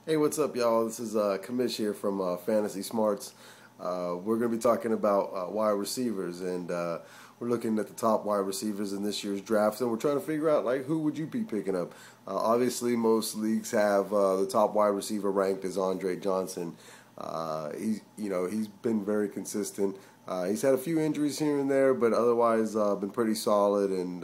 Hey, what's up, y'all? This is Kamish here from Fantasy Smarts. We're going to be talking about wide receivers, and we're looking at the top wide receivers in this year's draft, and we're trying to figure out who would you be picking up. Obviously, most leagues have the top wide receiver ranked as Andre Johnson. He's been very consistent. He's had a few injuries here and there, but otherwise been pretty solid. And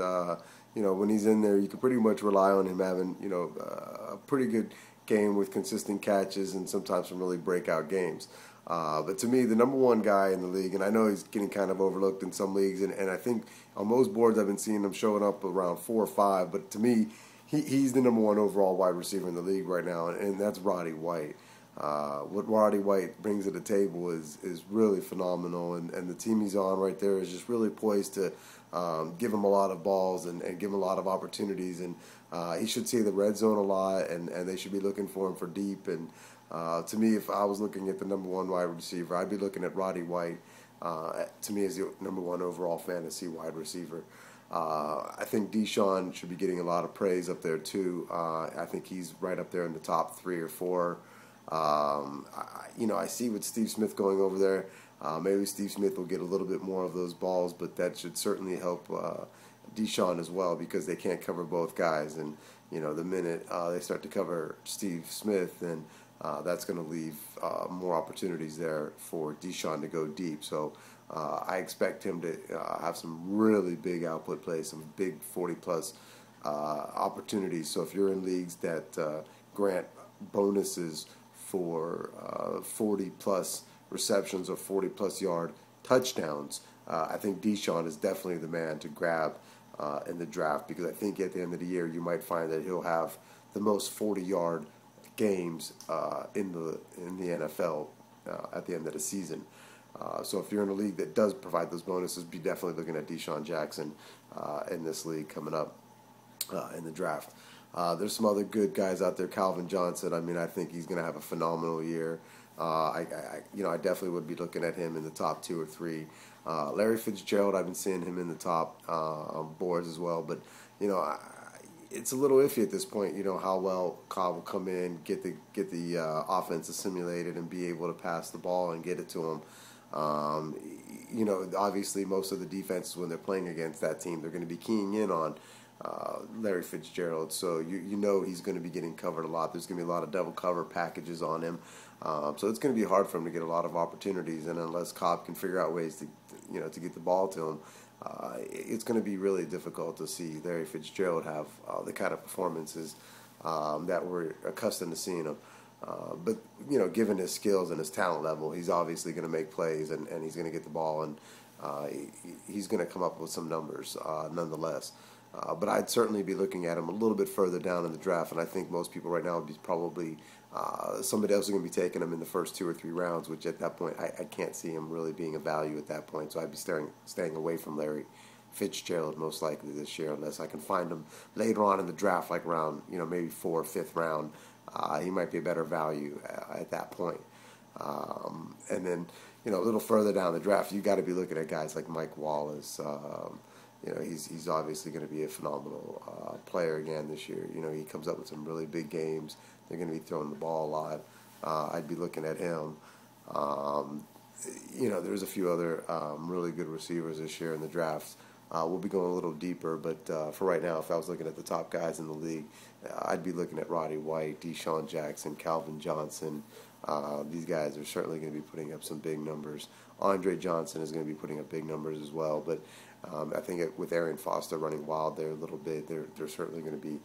when he's in there, you can pretty much rely on him having a pretty good game with consistent catches and sometimes some really breakout games. But to me, the number one guy in the league, and I know he's getting kind of overlooked in some leagues, and I think on most boards I've been seeing him showing up around 4 or 5, but to me, he's the number one overall wide receiver in the league right now, and that's Roddy White. What Roddy White brings to the table is really phenomenal, and the team he's on right there is just really poised to give him a lot of balls and give him a lot of opportunities, and he should see the red zone a lot, and they should be looking for him for deep. And to me, if I was looking at the number one wide receiver, I'd be looking at Roddy White. To me, as the number one overall fantasy wide receiver. I think Deshaun should be getting a lot of praise up there too. I think he's right up there in the top 3 or 4. I see with Steve Smith going over there, maybe Steve Smith will get a little bit more of those balls, but that should certainly help Deshaun as well, because they can't cover both guys. And the minute they start to cover Steve Smith, then that's going to leave more opportunities there for Deshaun to go deep. So I expect him to have some really big output plays, some big 40-plus opportunities. So if you're in leagues that grant bonuses for 40-plus receptions or 40-plus yard touchdowns, I think Deshaun is definitely the man to grab in the draft, because I think at the end of the year you might find that he'll have the most 40-yard games in the NFL at the end of the season. So if you're in a league that does provide those bonuses, be definitely looking at Deshaun Jackson in this league coming up in the draft. There's some other good guys out there. Calvin Johnson, I think he's going to have a phenomenal year. I definitely would be looking at him in the top 2 or 3. Larry Fitzgerald, I've been seeing him in the top boards as well, but it's a little iffy at this point. How well Cobb will come in, get the offense assimilated, and be able to pass the ball and get it to him. Obviously most of the defenses, when they're playing against that team, they're going to be keying in on Larry Fitzgerald, so he's going to be getting covered a lot. There's going to be a lot of double cover packages on him, so it's going to be hard for him to get a lot of opportunities. And unless Cobb can figure out ways to get the ball to him, it's going to be really difficult to see Larry Fitzgerald have the kind of performances that we're accustomed to seeing him. But given his skills and his talent level, he's obviously going to make plays, and he's going to get the ball, and he's going to come up with some numbers nonetheless. But I'd certainly be looking at him a little bit further down in the draft, and I think most people right now would be probably somebody else is going to be taking him in the first 2 or 3 rounds, which at that point I can't see him really being a value at that point. So I'd be staying away from Larry Fitzgerald most likely this year, unless I can find him later on in the draft, like around maybe 4th or 5th round. He might be a better value at that point. And then a little further down the draft, you got to be looking at guys like Mike Wallace. He's obviously going to be a phenomenal player again this year. He comes up with some really big games. They're going to be throwing the ball a lot. I'd be looking at him. There's a few other really good receivers this year in the drafts. We'll be going a little deeper, but for right now, if I was looking at the top guys in the league, I'd be looking at Roddy White, Deshaun Jackson, Calvin Johnson. These guys are certainly going to be putting up some big numbers. Andre Johnson is going to be putting up big numbers as well, but I think with Arian Foster running wild there a little bit, they're certainly going to be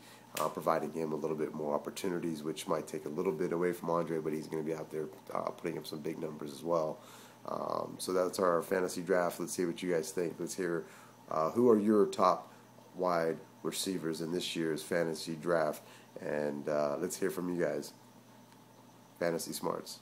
providing him a little bit more opportunities, which might take a little bit away from Andre, but he's going to be out there putting up some big numbers as well. So that's our fantasy draft. Let's see what you guys think. Let's hear who are your top wide receivers in this year's fantasy draft, and let's hear from you guys. Fantasy Smarts.